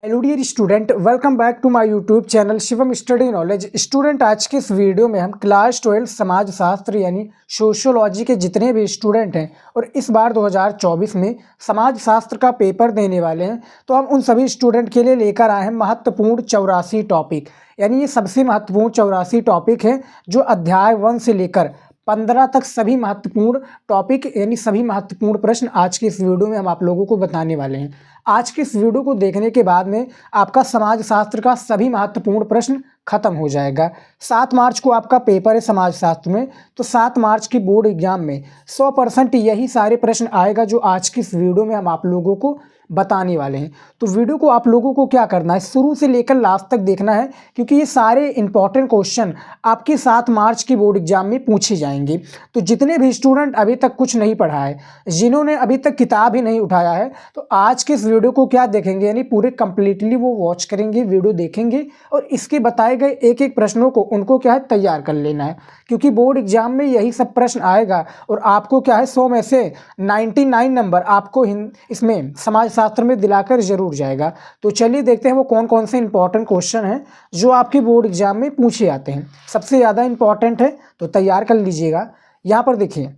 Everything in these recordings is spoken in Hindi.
Hello dear student, welcome back to my YouTube channel Shivam study knowledge. Student, आज के इस वीडियो में हम क्लास 12 समाज शास्त्र यानी सोशियोलॉजी के जितने भी स्टूडेंट हैं और इस बार 2024 में समाज शास्त्र का पेपर देने वाले हैं, तो हम उन सभी स्टूडेंट के लिए लेकर आए हैं महत्वपूर्ण 84 टॉपिक। यानी ये सबसे महत्वपूर्ण 84 टॉपिक हैं जो अध्याय 1 से लेकर 15 तक सभी महत्वपूर्ण टॉपिक यानी सभी महत्वपूर्ण प्रश्न आज के इस वीडियो में हम आप लोगों को बताने वाले हैं। आज के इस वीडियो को देखने के बाद में आपका समाज शास्त्र का सभी महत्वपूर्ण प्रश्न खत्म हो जाएगा। 7 मार्च को आपका पेपर है समाज शास्त्र में, तो 7 मार्च की बोर्ड एग्जाम में 100% यही सारे प्रश्न आएगा जो आज की इस वीडियो में हम आप लोगों को बताने वाले हैं। तो वीडियो को आप लोगों को क्या करना है, शुरू से लेकर लास्ट तक देखना है, क्योंकि ये सारे इंपॉर्टेंट क्वेश्चन आपके 7 मार्च की बोर्ड एग्जाम में पूछे जाएंगे। तो जितने भी स्टूडेंट अभी तक कुछ नहीं पढ़ा है, जिन्होंने अभी तक किताब ही नहीं उठाया है, तो आज के इस वीडियो को क्या देखेंगे, यानी पूरे कंप्लीटली वो वॉच करेंगे, वीडियो देखेंगे और इसके बताए गए एक एक प्रश्नों को उनको क्या है तैयार कर लेना है, क्योंकि बोर्ड एग्जाम में यही सब प्रश्न आएगा और आपको क्या है 100 में से 99 नंबर आपको इसमें समाज शास्त्र में दिलाकर जरूर जाएगा। तो चलिए देखते हैं वो कौन कौन से इंपॉर्टेंट क्वेश्चन हैं जो आपके बोर्ड एग्जाम में पूछे जाते हैं। सबसे ज़्यादा इंपॉर्टेंट है तो तैयार कर लीजिएगा। यहाँ पर देखिए,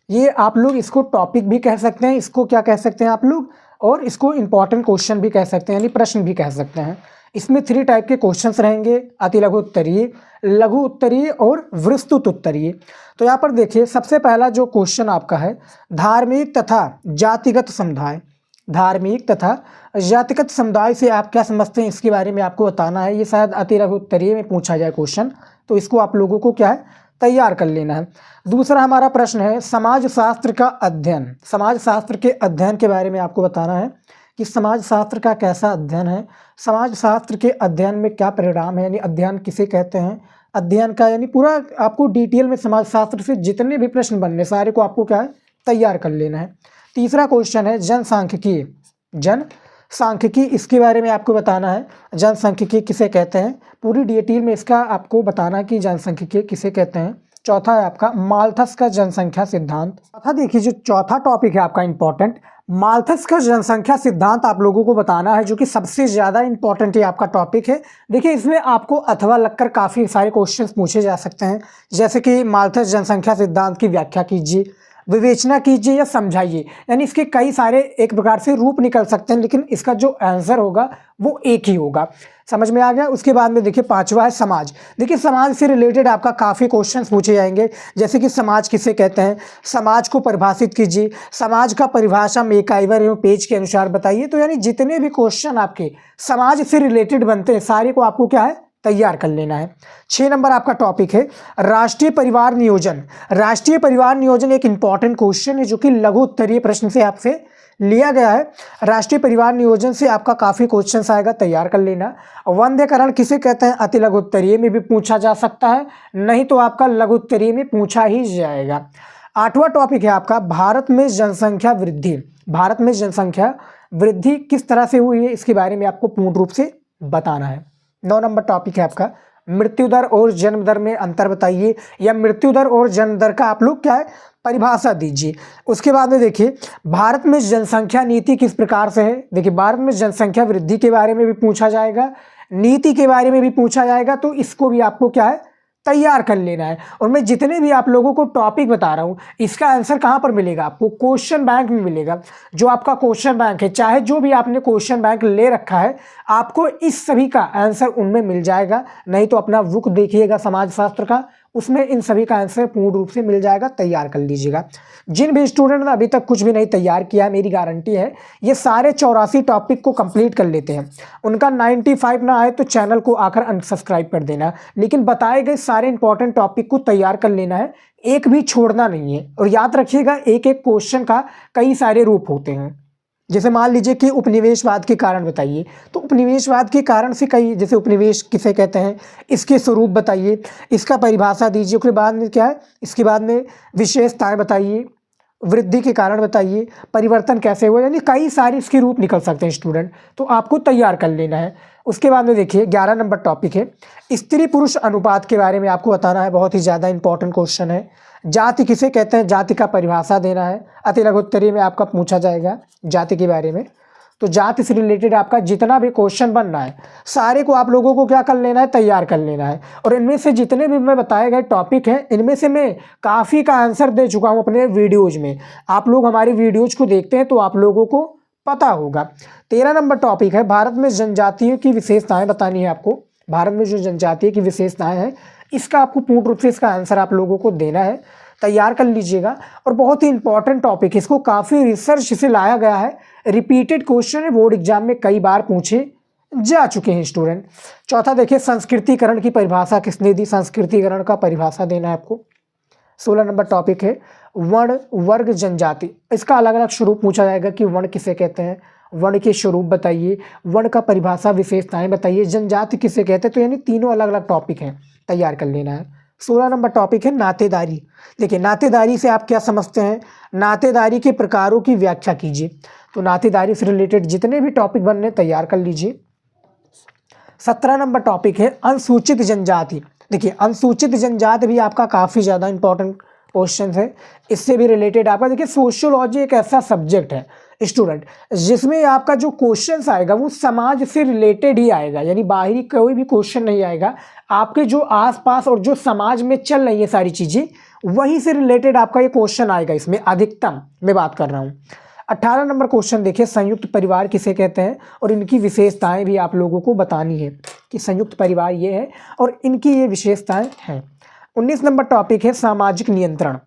ये आप लोग इसको टॉपिक भी कह सकते हैं, इसको क्या कह सकते हैं आप लोग, और इसको इंपॉर्टेंट क्वेश्चन भी कह सकते हैं, यानी प्रश्न भी कह सकते हैं। इसमें 3 टाइप के क्वेश्चंस रहेंगे, अति लघु उत्तरीय, लघु उत्तरीय और विस्तृत उत्तरीय। तो यहाँ पर देखिए, सबसे पहला जो क्वेश्चन आपका है, धार्मिक तथा जातिगत समुदाय। धार्मिक तथा जातिगत समुदाय से आप क्या समझते हैं, इसके बारे में आपको बताना है। ये शायद अति लघु उत्तरीय में पूछा जाए क्वेश्चन, तो इसको आप लोगों को क्या है तैयार कर लेना है। दूसरा हमारा प्रश्न है समाज शास्त्र का अध्ययन। समाज शास्त्र के अध्ययन के बारे में आपको बताना है कि समाज शास्त्र का कैसा अध्ययन है, समाज शास्त्र के अध्ययन में क्या परिणाम है, यानी अध्ययन किसे कहते हैं, अध्ययन का यानी पूरा आपको डिटेल में समाज शास्त्र से जितने भी प्रश्न बनने सारे को आपको क्या है तैयार कर लेना है। तीसरा क्वेश्चन है जनसांख्यिकी। जनसांख्यिकी, इसके बारे में आपको बताना है जनसांख्यिकी किसे कहते हैं, पूरी डिटेल में इसका आपको बताना है कि जनसांख्यिकी किसे कहते हैं। चौथा है आपका माल्थस का जनसंख्या सिद्धांत। चौथा देखिए, जो चौथा टॉपिक है आपका इंपॉर्टेंट, माल्थस का जनसंख्या सिद्धांत आप लोगों को बताना है, जो कि सबसे ज़्यादा इंपॉर्टेंट ये आपका टॉपिक है। देखिए, इसमें आपको अथवा लगकर काफ़ी सारे क्वेश्चंस पूछे जा सकते हैं, जैसे कि माल्थस जनसंख्या सिद्धांत की व्याख्या कीजिए, विवेचना कीजिए या समझाइए। यानी इसके कई सारे एक प्रकार से रूप निकल सकते हैं, लेकिन इसका जो आंसर होगा वो एक ही होगा। समझ में आ गया। उसके बाद में देखिए, पांचवा है समाज। देखिए, समाज से रिलेटेड आपका काफ़ी क्वेश्चंस पूछे जाएंगे, जैसे कि समाज किसे कहते हैं, समाज को परिभाषित कीजिए, समाज का परिभाषा मैकाइवर एवं पेज के अनुसार बताइए। तो यानी जितने भी क्वेश्चन आपके समाज से रिलेटेड बनते हैं सारे को आपको क्या है तैयार कर लेना है। 6 नंबर आपका टॉपिक है राष्ट्रीय परिवार नियोजन। राष्ट्रीय परिवार नियोजन एक इंपॉर्टेंट क्वेश्चन है जो कि लघु उत्तरीय प्रश्न से आपसे लिया गया है। राष्ट्रीय परिवार नियोजन से आपका काफ़ी क्वेश्चंस आएगा, तैयार कर लेना। वंध्यकरण किसे कहते हैं, अति लघु उत्तरीय में भी पूछा जा सकता है, नहीं तो आपका लघु उत्तरीय में पूछा ही जाएगा। 8वां टॉपिक है आपका भारत में जनसंख्या वृद्धि। भारत में जनसंख्या वृद्धि किस तरह से हुई है, इसके बारे में आपको पूर्ण रूप से बताना है। 9 नंबर टॉपिक है आपका मृत्यु दर और जन्म दर में अंतर बताइए, या मृत्यु दर और जन्म दर का आप लोग क्या है परिभाषा दीजिए। उसके बाद में देखिए, भारत में जनसंख्या नीति किस प्रकार से है। देखिए, भारत में जनसंख्या वृद्धि के बारे में भी पूछा जाएगा, नीति के बारे में भी पूछा जाएगा, तो इसको भी आपको क्या है तैयार कर लेना है। और मैं जितने भी आप लोगों को टॉपिक बता रहा हूँ, इसका आंसर कहाँ पर मिलेगा आपको, क्वेश्चन बैंक में मिलेगा। जो आपका क्वेश्चन बैंक है, चाहे जो भी आपने क्वेश्चन बैंक ले रखा है, आपको इस सभी का आंसर उनमें मिल जाएगा। नहीं तो अपना बुक देखिएगा समाज शास्त्र का, उसमें इन सभी का आंसर पूर्ण रूप से मिल जाएगा, तैयार कर लीजिएगा। जिन भी स्टूडेंट ने अभी तक कुछ भी नहीं तैयार किया, मेरी गारंटी है ये सारे 84 टॉपिक को कंप्लीट कर लेते हैं। उनका 95 ना आए तो चैनल को आकर अनसब्सक्राइब कर देना, लेकिन बताए गए सारे इंपॉर्टेंट टॉपिक को तैयार कर लेना है, एक भी छोड़ना नहीं है। और याद रखिएगा, एक एक क्वेश्चन का कई सारे रूप होते हैं। जैसे मान लीजिए कि उपनिवेशवाद के कारण बताइए, तो उपनिवेशवाद के कारण से कई, जैसे उपनिवेश किसे कहते हैं, इसके स्वरूप बताइए, इसका परिभाषा दीजिए। उसके बाद में क्या है, इसके बाद में विशेषताएं बताइए, वृद्धि के कारण बताइए, परिवर्तन कैसे हुआ, यानी कई सारे इसके रूप निकल सकते हैं स्टूडेंट, तो आपको तैयार कर लेना है। उसके बाद में देखिए, 11 नंबर टॉपिक है स्त्री पुरुष अनुपात के बारे में आपको बताना है, बहुत ही ज़्यादा इंपॉर्टेंट क्वेश्चन है। जाति किसे कहते हैं, जाति का परिभाषा देना है, अति लघु उत्तरीय में आपका पूछा जाएगा जाति के बारे में। तो जाति से रिलेटेड आपका जितना भी क्वेश्चन बन रहा है सारे को आप लोगों को क्या कर लेना है, तैयार कर लेना है। और इनमें से जितने भी मैं बताए गए टॉपिक हैं इनमें से मैं काफ़ी का आंसर दे चुका हूँ अपने वीडियोज़ में। आप लोग हमारी वीडियोज़ को देखते हैं तो आप लोगों को पता होगा। 13 नंबर टॉपिक है भारत में जनजातियों की विशेषताएं बतानी है आपको। भारत में जो जनजातीय की विशेषताएं हैं इसका आपको पूर्ण रूप से इसका आंसर आप लोगों को देना है, तैयार कर लीजिएगा। और बहुत ही इंपॉर्टेंट टॉपिक है, इसको काफ़ी रिसर्च से लाया गया है, रिपीटेड क्वेश्चन है, बोर्ड एग्जाम में कई बार पूछे जा चुके हैं स्टूडेंट। चौथा देखिए संस्कृतिकरण की परिभाषा किसने दी, संस्कृतिकरण का परिभाषा देना है आपको। 16 नंबर टॉपिक है वर्ण वर्ग जनजाति, इसका अलग अलग स्वरूप पूछा जाएगा कि वर्ण किसे कहते हैं, वर्ण के स्वरूप बताइए, वर्ण का परिभाषा विशेषताएं बताइए, जनजाति किसे कहते हैं। तो यानी तीनों अलग अलग टॉपिक हैं, तैयार कर लेना है। 16 नंबर टॉपिक है नातेदारी। देखिए नातेदारी से आप क्या समझते हैं, नातेदारी के प्रकारों की व्याख्या कीजिए। तो नातेदारी से रिलेटेड जितने भी टॉपिक बनने तैयार कर लीजिए। 17 नंबर टॉपिक है अनुसूचित जनजाति। देखिए अनुसूचित जनजाति भी आपका काफ़ी ज़्यादा इंपॉर्टेंट क्वेश्चन है, इससे भी रिलेटेड आपका देखिए सोशियोलॉजी एक ऐसा सब्जेक्ट है स्टूडेंट जिसमें आपका जो क्वेश्चन आएगा वो समाज से रिलेटेड ही आएगा, यानी बाहरी कोई भी क्वेश्चन नहीं आएगा। आपके जो आसपास और जो समाज में चल रही है सारी चीज़ें वहीं से रिलेटेड आपका ये क्वेश्चन आएगा, इसमें अधिकतम मैं बात कर रहा हूँ। 18 नंबर क्वेश्चन देखिए संयुक्त परिवार किसे कहते हैं और इनकी विशेषताएं भी आप लोगों को बतानी है कि संयुक्त परिवार ये है और इनकी ये विशेषताएं हैं। 19 नंबर टॉपिक है सामाजिक नियंत्रण।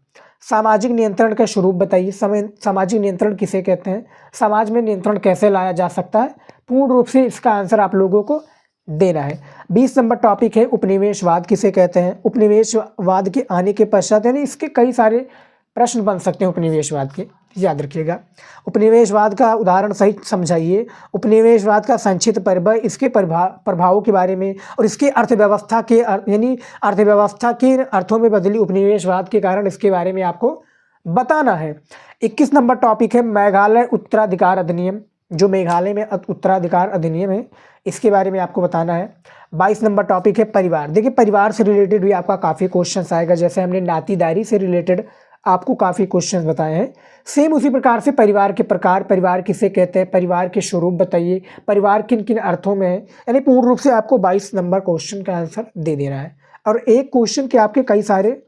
सामाजिक नियंत्रण का स्वरूप बताइए, सामाजिक नियंत्रण किसे कहते हैं, समाज में नियंत्रण कैसे लाया जा सकता है, पूर्ण रूप से इसका आंसर आप लोगों को देना है। 20 नंबर टॉपिक है उपनिवेशवाद किसे कहते हैं। उपनिवेशवाद के आने के पश्चात यानी इसके कई सारे प्रश्न बन सकते हैं उपनिवेशवाद के, याद रखिएगा। उपनिवेशवाद का उदाहरण सहित समझाइए, उपनिवेशवाद का संक्षिप्त परिचय, इसके प्रभावों के बारे में और इसकी अर्थव्यवस्था के यानी अर्थव्यवस्था के अर्थों में बदली उपनिवेशवाद के कारण इसके बारे में आपको बताना है। 21 नंबर टॉपिक है मेघालय उत्तराधिकार अधिनियम। जो मेघालय में उत्तराधिकार अधिनियम है इसके बारे में आपको बताना है। 22 नंबर टॉपिक है परिवार। देखिए परिवार से रिलेटेड भी आपका काफ़ी क्वेश्चन आएगा, जैसे हमने नातीदारी से रिलेटेड आपको काफ़ी क्वेश्चंस बताए हैं, सेम उसी प्रकार से परिवार के प्रकार, परिवार किसे कहते हैं, परिवार के स्वरूप बताइए, परिवार किन किन अर्थों में है, यानी पूर्ण रूप से आपको 22 नंबर क्वेश्चन का आंसर दे देना है। और एक क्वेश्चन के आपके कई सारे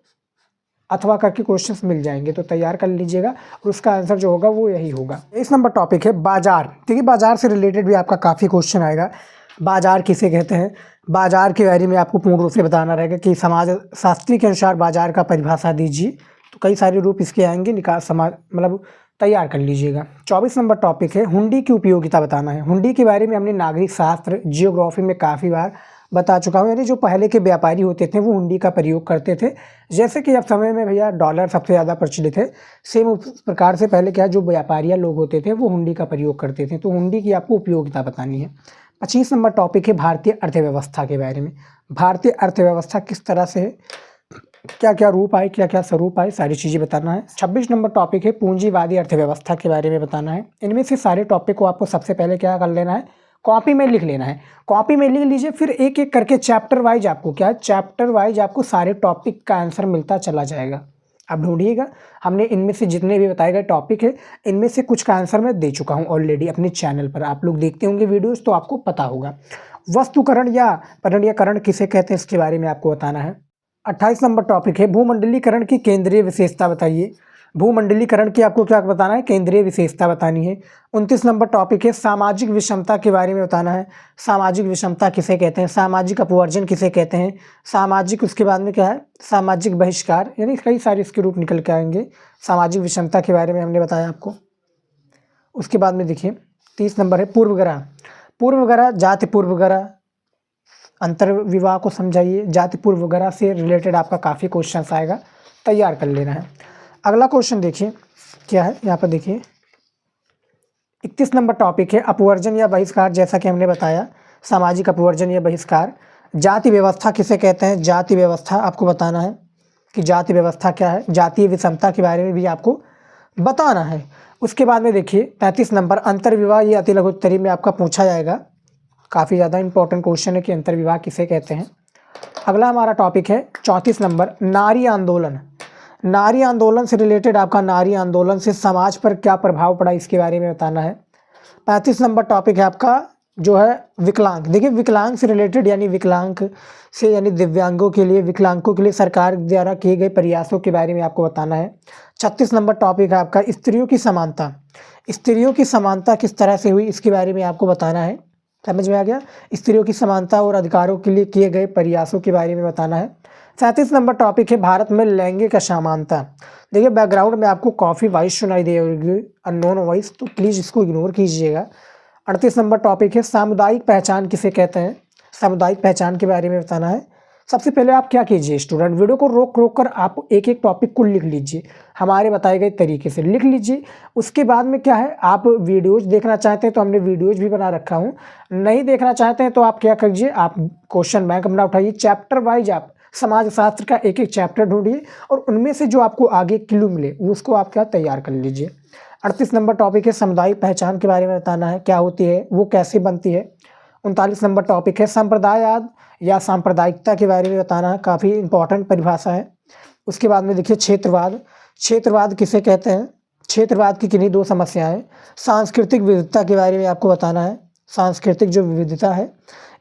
अथवा करके क्वेश्चंस मिल जाएंगे, तो तैयार कर लीजिएगा और उसका आंसर जो होगा वो यही होगा। इस नंबर टॉपिक है बाजार। देखिए बाजार से रिलेटेड भी आपका काफ़ी क्वेश्चन आएगा, बाजार किसे कहते हैं, बाजार के बारे में आपको पूर्ण रूप से बताना रहेगा कि समाज शास्त्री के अनुसार बाजार का परिभाषा दीजिए। तो कई सारे रूप इसके आएंगे, निकाल समाज मतलब तैयार कर लीजिएगा। 24 नंबर टॉपिक है हुंडी की उपयोगिता बताना है। हुंडी के बारे में हमने नागरिक शास्त्र जियोग्राफी में काफ़ी बार बता चुका हूँ, यानी जो पहले के व्यापारी होते थे वो हुंडी का प्रयोग करते थे। जैसे कि अब समय में भैया डॉलर सबसे ज़्यादा प्रचलित है, सेम उस प्रकार से पहले क्या जो व्यापारी लोग होते थे वो हुंडी का प्रयोग करते थे। तो हुंडी की आपको उपयोगिता बतानी है। 25 नंबर टॉपिक है भारतीय अर्थव्यवस्था के बारे में। भारतीय अर्थव्यवस्था किस तरह से है, क्या क्या रूप आए, क्या क्या स्वरूप आए, सारी चीज़ें बताना है। 26 नंबर टॉपिक है पूंजीवादी अर्थव्यवस्था के बारे में बताना है। इनमें से सारे टॉपिक को आपको सबसे पहले क्या कर लेना है, कॉपी में लिख लेना है। कॉपी में लिख लीजिए, फिर एक एक करके चैप्टर वाइज आपको क्या, चैप्टर वाइज आपको सारे टॉपिक का आंसर मिलता चला जाएगा। आप ढूंढिएगा, हमने इनमें से जितने भी बताए गए टॉपिक है इनमें से कुछ का आंसर मैं दे चुका हूँ ऑलरेडी अपने चैनल पर। आप लोग देखते होंगे वीडियोज़ तो आपको पता होगा। वस्तुकरण या पर्यावरणीकरण किसे कहते हैं इसके बारे में आपको बताना है। 28 नंबर टॉपिक है भूमंडलीकरण की केंद्रीय विशेषता बताइए। भूमंडलीकरण की आपको क्या बताना है, केंद्रीय विशेषता बतानी है। 29 नंबर टॉपिक है सामाजिक विषमता के बारे में बताना है। सामाजिक विषमता किसे कहते हैं, सामाजिक अपवर्जन किसे कहते हैं, सामाजिक, उसके बाद में क्या है सामाजिक बहिष्कार, यानी कई सारे इसके रूप निकल के आएंगे। सामाजिक विषमता के बारे में हमने बताया आपको। उसके बाद में देखिए 30 नंबर है पूर्वग्रह। पूर्वग्रह जाति पूर्वग्रह अंतर विवाह को समझाइए। जाति पूर्वग्रह से रिलेटेड आपका काफ़ी क्वेश्चन आएगा, तैयार कर लेना है। अगला क्वेश्चन देखिए क्या है, यहाँ पर देखिए 31 नंबर टॉपिक है अपवर्जन या बहिष्कार। जैसा कि हमने बताया सामाजिक अपवर्जन या बहिष्कार। जाति व्यवस्था किसे कहते हैं, जाति व्यवस्था आपको बताना है कि जाति व्यवस्था क्या है। जातीय विषमता के बारे में भी आपको बताना है। उसके बाद में देखिए 35 नंबर अंतर्विवाह, ये अति लघु उत्तरी में आपका पूछा जाएगा। काफ़ी ज़्यादा इंपॉर्टेंट क्वेश्चन है कि अंतर्विवाह किसे कहते हैं। अगला हमारा टॉपिक है 34 नंबर नारी आंदोलन। नारी आंदोलन से रिलेटेड आपका नारी आंदोलन से समाज पर क्या प्रभाव पड़ा इसके बारे में बताना है। 35 नंबर टॉपिक है आपका जो है विकलांग। देखिए विकलांग से रिलेटेड यानी विकलांग से यानी दिव्यांगों के लिए, विकलांगों के लिए सरकार द्वारा किए गए प्रयासों के बारे में आपको बताना है। 36 नंबर टॉपिक है आपका स्त्रियों की समानता। स्त्रियों की समानता किस तरह से हुई इसके बारे में आपको बताना है। समझ में आ गया? स्त्रियों की समानता और अधिकारों के लिए किए गए प्रयासों के बारे में बताना है। 37 नंबर टॉपिक है भारत में लैंगिक असमानता। देखिए बैकग्राउंड में आपको कॉफ़ी वॉइस सुनाई देगी, अननोन वॉइस, तो प्लीज़ इसको इग्नोर कीजिएगा। 38 नंबर टॉपिक है सामुदायिक पहचान किसे कहते हैं। सामुदायिक पहचान के बारे में बताना है। सबसे पहले आप क्या कीजिए स्टूडेंट, वीडियो को रोक कर आप एक एक टॉपिक को लिख लीजिए, हमारे बताए गए तरीके से लिख लीजिए। उसके बाद में क्या है, आप वीडियोज देखना चाहते हैं तो हमने वीडियोज भी बना रखा हूँ, नहीं देखना चाहते हैं तो आप क्या कीजिए, आप क्वेश्चन बैंक अपना उठाइए, चैप्टर वाइज आप समाजशास्त्र का एक एक चैप्टर ढूंढिए और उनमें से जो आपको आगे क्लू मिले उसको आप क्या तैयार कर लीजिए। 38 नंबर टॉपिक है सामुदायिक पहचान के बारे में बताना है, क्या होती है, वो कैसे बनती है। 39 नंबर टॉपिक है संप्रदायवाद या सांप्रदायिकता के बारे में बताना है, काफ़ी इंपॉर्टेंट परिभाषा है। उसके बाद में देखिए क्षेत्रवाद। क्षेत्रवाद किसे कहते हैं, क्षेत्रवाद की किन्हीं दो समस्याएं। सांस्कृतिक विविधता के बारे में आपको बताना है, सांस्कृतिक जो विविधता है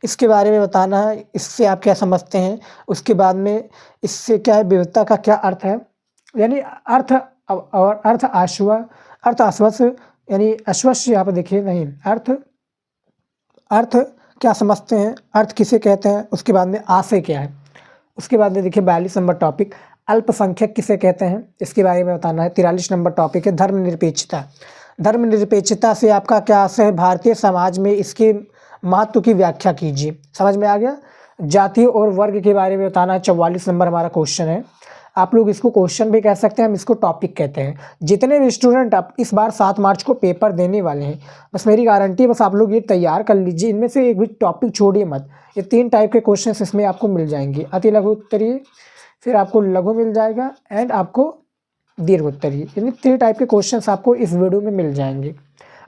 इसके बारे में बताना है, इससे आप क्या समझते हैं। उसके बाद में इससे क्या है, विविधता का क्या अर्थ है, यानी अर्थ और अर्थ अस्वस्थ यानी अस्वस्थ, यहाँ पर देखिए नहीं, अर्थ क्या समझते हैं, अर्थ किसे कहते हैं। उसके बाद में आशय क्या है। उसके बाद में देखिए 42 नंबर टॉपिक अल्पसंख्यक किसे कहते हैं, इसके बारे में बताना है। 43 नंबर टॉपिक है धर्मनिरपेक्षता। धर्मनिरपेक्षता से आपका क्या आशय है, भारतीय समाज में इसके महत्व की व्याख्या कीजिए। समझ में आ गया? जाति और वर्ग के बारे में बताना है। 44 नंबर हमारा क्वेश्चन है, आप लोग इसको क्वेश्चन भी कह सकते हैं, हम इसको टॉपिक कहते हैं। जितने भी स्टूडेंट आप इस बार 7 मार्च को पेपर देने वाले हैं, बस मेरी गारंटी है, बस आप लोग ये तैयार कर लीजिए, इनमें से एक भी टॉपिक छोड़िए मत। ये 3 टाइप के क्वेश्चन इसमें आपको मिल जाएंगे, अति लघु उत्तरीय, फिर आपको लघु मिल जाएगा एंड आपको दीर्घ उत्तरीय, यानी 3 टाइप के क्वेश्चन आपको इस वीडियो में मिल जाएंगे।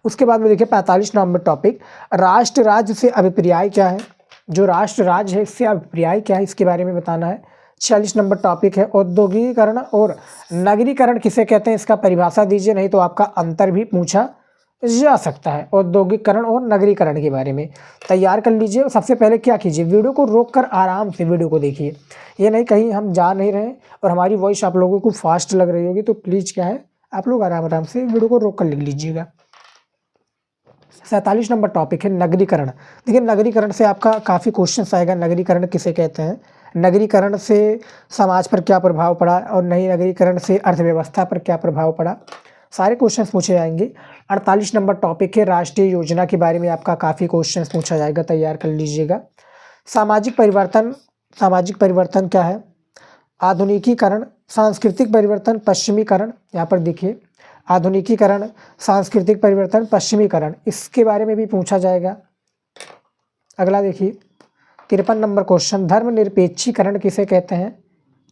उसके बाद में देखिए 45 नंबर टॉपिक राष्ट्र राज्य से अभिप्राय क्या है। जो राष्ट्र राज्य है इससे अभिप्राय क्या है इसके बारे में बताना है। 46 नंबर टॉपिक है औद्योगिकीकरण और नगरीकरण किसे कहते हैं, इसका परिभाषा दीजिए, नहीं तो आपका अंतर भी पूछा जा सकता है। औद्योगिकीकरण और नगरीकरण के बारे में तैयार कर लीजिए। सबसे पहले क्या कीजिए, वीडियो को रोककर आराम से वीडियो को देखिए, ये नहीं कहीं हम जा नहीं रहे और हमारी वॉइस आप लोगों को फास्ट लग रही होगी, तो प्लीज़ क्या है, आप लोग आराम से वीडियो को रोक कर लिख लीजिएगा। 47 नंबर टॉपिक है नगरीकरण। देखिए नगरीकरण से आपका काफ़ी क्वेश्चन आएगा, नगरीकरण किसे कहते हैं, नगरीकरण से समाज पर क्या प्रभाव पड़ा और नई नगरीकरण से अर्थव्यवस्था पर क्या प्रभाव पड़ा, सारे क्वेश्चन पूछे जाएंगे। 48 नंबर टॉपिक है राष्ट्रीय योजना के बारे में आपका काफ़ी क्वेश्चन पूछा जाएगा, तैयार कर लीजिएगा। सामाजिक परिवर्तन क्या है, आधुनिकीकरण, सांस्कृतिक परिवर्तन, पश्चिमीकरण, यहाँ पर देखिए आधुनिकीकरण, सांस्कृतिक परिवर्तन, पश्चिमीकरण, इसके बारे में भी पूछा जाएगा। अगला देखिए 53 नंबर क्वेश्चन धर्मनिरपेक्षीकरण किसे कहते हैं।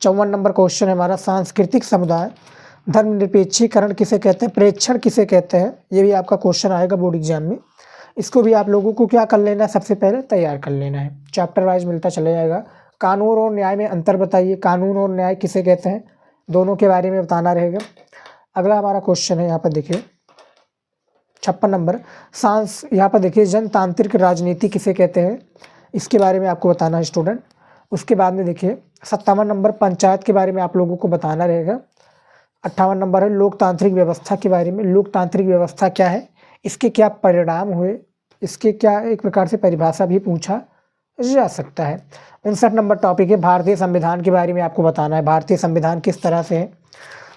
54 नंबर क्वेश्चन है हमारा सांस्कृतिक समुदाय, धर्मनिरपेक्षीकरण किसे कहते हैं, प्रेक्षण किसे कहते हैं, ये भी आपका क्वेश्चन आएगा बोर्ड एग्जाम में। इसको भी आप लोगों को क्या कर लेना है, सबसे पहले तैयार कर लेना है, चैप्टर वाइज मिलता चला जाएगा। कानून और न्याय में अंतर बताइए, कानून और न्याय किसे कहते हैं, दोनों के बारे में बताना रहेगा। अगला हमारा क्वेश्चन है यहाँ पर देखिए 56 नंबर यहाँ पर देखिए जनतांत्रिक राजनीति किसे कहते हैं, इसके बारे में आपको बताना है स्टूडेंट। उसके बाद में देखिए 57 नंबर पंचायत के बारे में आप लोगों को बताना रहेगा। 58 नंबर है लोकतांत्रिक व्यवस्था के बारे में, लोकतांत्रिक व्यवस्था क्या है, इसके क्या परिणाम हुए, इसके क्या एक प्रकार से परिभाषा भी पूछा जा सकता है। 59 नंबर टॉपिक है भारतीय संविधान के बारे में आपको बताना है, भारतीय संविधान किस तरह से है।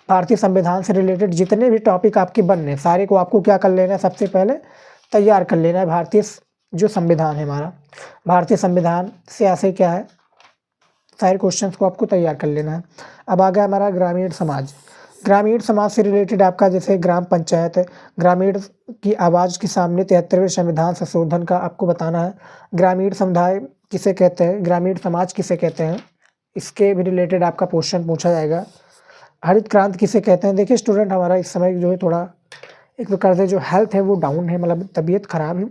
भारतीय संविधान से रिलेटेड जितने भी टॉपिक आपके बनने सारे को आपको क्या कर लेना है, सबसे पहले तैयार कर लेना है। भारतीय जो संविधान है हमारा, भारतीय संविधान से आशय क्या है, सारे क्वेश्चंस को आपको तैयार कर लेना है। अब आ गया हमारा ग्रामीण समाज। ग्रामीण समाज से रिलेटेड आपका जैसे ग्राम पंचायत है, ग्रामीण की आवाज़ के सामने 73वें संविधान संशोधन का आपको बताना है। ग्रामीण समुदाय किसे कहते हैं, ग्रामीण समाज किसे कहते हैं, इसके भी रिलेटेड आपका क्वेश्चन पूछा जाएगा। हरित क्रांति किसे कहते हैं। देखिए स्टूडेंट हमारा इस समय जो है थोड़ा एक प्रकार से जो हेल्थ है वो डाउन है, मतलब तबीयत ख़राब है,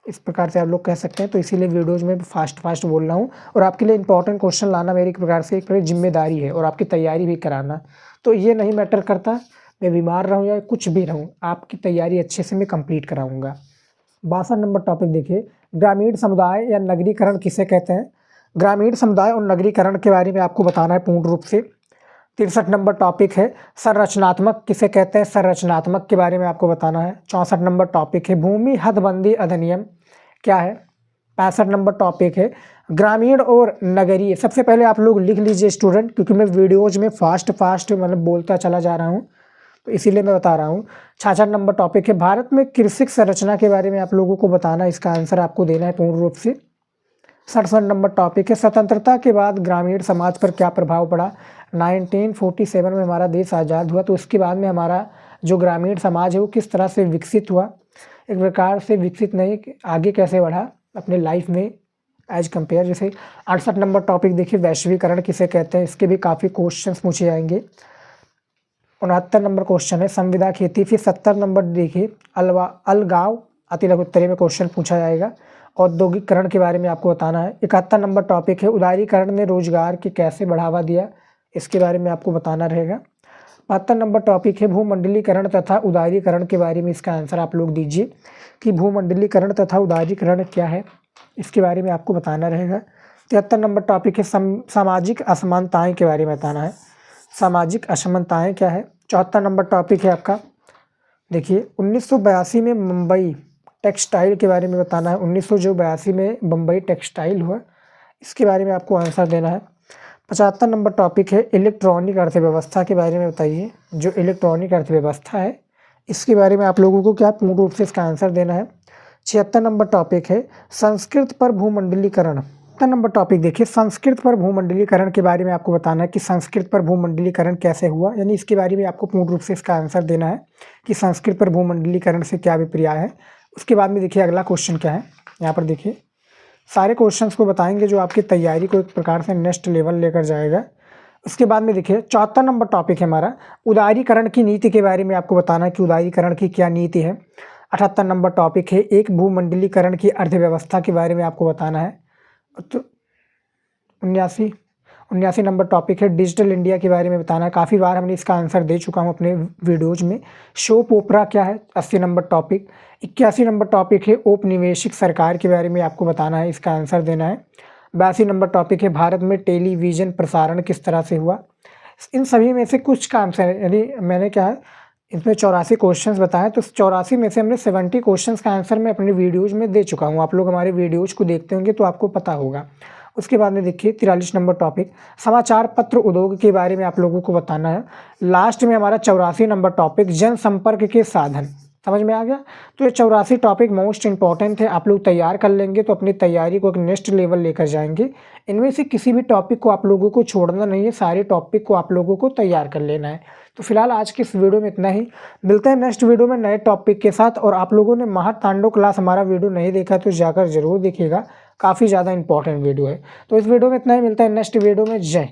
इस प्रकार से आप लोग कह सकते हैं, तो इसीलिए वीडियोज़ में फास्ट बोल रहा हूँ और आपके लिए इंपॉर्टेंट क्वेश्चन लाना मेरी एक प्रकार से एक प्रकार जिम्मेदारी है और आपकी तैयारी भी कराना। तो ये नहीं मैटर करता मैं बीमार रहूँ या कुछ भी रहूँ, आपकी तैयारी अच्छे से मैं कंप्लीट कराऊँगा। 62 नंबर टॉपिक देखिए, ग्रामीण समुदाय या नगरीकरण किसे कहते हैं। ग्रामीण समुदाय और नगरीकरण के बारे में आपको बताना है पूर्ण रूप से। 63 नंबर टॉपिक है, संरचनात्मक किसे कहते हैं, संरचनात्मक के बारे में आपको बताना है। 64 नंबर टॉपिक है, भूमि हदबंदी अधिनियम क्या है। 65 नंबर टॉपिक है, ग्रामीण और नगरीय। सबसे पहले आप लोग लिख लीजिए स्टूडेंट, क्योंकि मैं वीडियोज में फास्ट मतलब बोलता चला जा रहा हूँ, तो इसीलिए मैं बता रहा हूँ। 66 नंबर टॉपिक है, भारत में कृषि संरचना के बारे में आप लोगों को बताना, इसका आंसर आपको देना है पूर्ण रूप से। 67 नंबर टॉपिक है, स्वतंत्रता के बाद ग्रामीण समाज पर क्या प्रभाव पड़ा। 1947 में हमारा देश आज़ाद हुआ, तो उसके बाद में हमारा जो ग्रामीण समाज है वो किस तरह से विकसित हुआ, एक प्रकार से विकसित नहीं, आगे कैसे बढ़ा अपने लाइफ में एज कंपेयर। जैसे 68 नंबर टॉपिक देखिए, वैश्वीकरण किसे कहते हैं, इसके भी काफ़ी क्वेश्चंस पूछे जाएंगे। 69 नंबर क्वेश्चन है, संविदा खेती। फिर 70 नंबर देखिए, अलगाव अति लघु उत्तरीय में क्वेश्चन पूछा जाएगा। औद्योगिकरण के बारे में आपको बताना है। 71 नंबर टॉपिक है, उदारीकरण ने रोजगार की कैसे बढ़ावा दिया, इसके बारे में आपको बताना रहेगा। 72 नंबर टॉपिक है, भूमंडलीकरण तथा उदारीकरण के बारे में इसका आंसर आप लोग दीजिए कि भूमंडलीकरण तथा उदारीकरण क्या है, इसके बारे में आपको बताना रहेगा। 73 नंबर टॉपिक है, सामाजिक असमानताएं के बारे में बताना है, सामाजिक असमानताएं क्या है। 74 नंबर टॉपिक है आपका देखिए, 1982 में मुंबई टेक्सटाइल के बारे में बताना है। 1982 में मुंबई टेक्सटाइल हुआ, इसके बारे में आपको आंसर देना है। 75 नंबर टॉपिक है, इलेक्ट्रॉनिक अर्थव्यवस्था के बारे में बताइए। जो इलेक्ट्रॉनिक अर्थव्यवस्था है इसके बारे में आप लोगों को क्या पूर्ण रूप से इसका आंसर देना है। 76 नंबर टॉपिक है, संस्कृत पर भूमंडलीकरण। 77 नंबर टॉपिक देखिए, संस्कृत पर भूमंडलीकरण के बारे में आपको बताना है कि संस्कृत पर भूमंडलीकरण कैसे हुआ, यानी इसके बारे में आपको पूर्ण रूप से इसका आंसर देना है कि संस्कृत पर भूमंडलीकरण से क्या अभिप्राय है। उसके बाद में देखिए अगला क्वेश्चन क्या है, यहाँ पर देखिए सारे क्वेश्चंस को बताएंगे जो आपकी तैयारी को एक प्रकार से नेक्स्ट लेवल लेकर जाएगा। उसके बाद में देखिए 74 नंबर टॉपिक है हमारा, उदारीकरण की नीति के बारे में आपको बताना है कि उदारीकरण की क्या नीति है। 78 नंबर टॉपिक है, एक भूमंडलीकरण की अर्थव्यवस्था के बारे में आपको बताना है। तो 79 नंबर टॉपिक है, डिजिटल इंडिया के बारे में बताना है। काफ़ी बार हमने इसका आंसर दे चुका हूँ अपने वीडियोज़ में। सोप ओपरा क्या है, 80 नंबर टॉपिक। 81 नंबर टॉपिक है, औपनिवेशिक सरकार के बारे में आपको बताना है, इसका आंसर देना है। 82 नंबर टॉपिक है, भारत में टेलीविज़न प्रसारण किस तरह से हुआ। इन सभी में से कुछ का आंसर है, यानी मैंने क्या है इसमें 84 क्वेश्चंस बताए, तो 84 में से हमने 70 क्वेश्चंस का आंसर मैं अपने वीडियोज़ में दे चुका हूँ। आप लोग हमारे वीडियोज़ को देखते होंगे तो आपको पता होगा। उसके बाद में देखिए 43 नंबर टॉपिक, समाचार पत्र उद्योग के बारे में आप लोगों को बताना है। लास्ट में हमारा 84 नंबर टॉपिक, जनसंपर्क के साधन। समझ में आ गया। तो ये 84 टॉपिक मोस्ट इंपॉर्टेंट है, आप लोग तैयार कर लेंगे तो अपनी तैयारी को एक नेक्स्ट लेवल लेकर जाएंगे। इनमें से किसी भी टॉपिक को आप लोगों को छोड़ना नहीं है, सारे टॉपिक को आप लोगों को तैयार कर लेना है। तो फिलहाल आज की इस वीडियो में इतना ही, मिलते हैं नेक्स्ट वीडियो में नए टॉपिक के साथ। और आप लोगों ने महातांडव क्लास हमारा वीडियो नहीं देखा तो जाकर जरूर देखिएगा, काफ़ी ज़्यादा इंपॉर्टेंट वीडियो है। तो इस वीडियो में इतना ही, मिलता है नेक्स्ट वीडियो में। जय